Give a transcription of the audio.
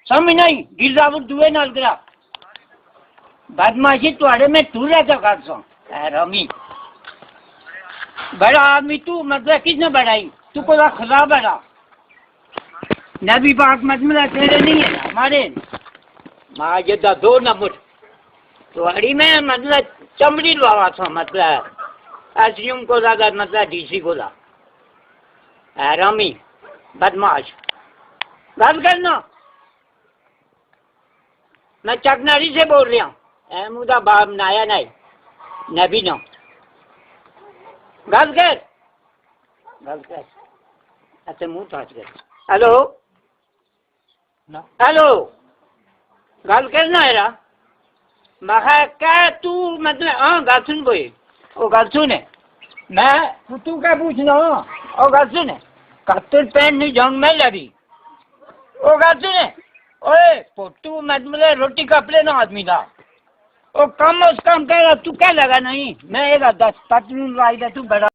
समझ नहीं गिरदावुर दुए नाल करा बदमाशी तुआड़े में तू रहता कर सो रमी बड़ा आदमी तू मतलब किसने बढ़ाई तू को खुदा बड़ा नबी पाक मतलब तेरे नहीं है ना हमारे माँ जदा दो न मुठ तुआड़ी में मतलब चमड़ी लवा था मतलब एसडीएम को ज्यादा मतलब डीसी को ला रमी बदमाश बात करना मैं चकनारी से बोल रहा हूँ मुदा बाप नाया नहीं नबी ना गल कर अच्छा मुंह थाच कर हेलो हेलो गल करना है मखा क्या तू मतलब हाँ गल सुन कोई वो गल सुन मैं तू क्या पूछना वो गल सुन कत्तर पैन नहीं जंग में लगी वो गल सुन ओए पोटू मतलब रोटी कपड़े ना आदमी था वो कम उस काम कर तू क्या लगा नहीं मैं एक 10 लाई तू बड़ा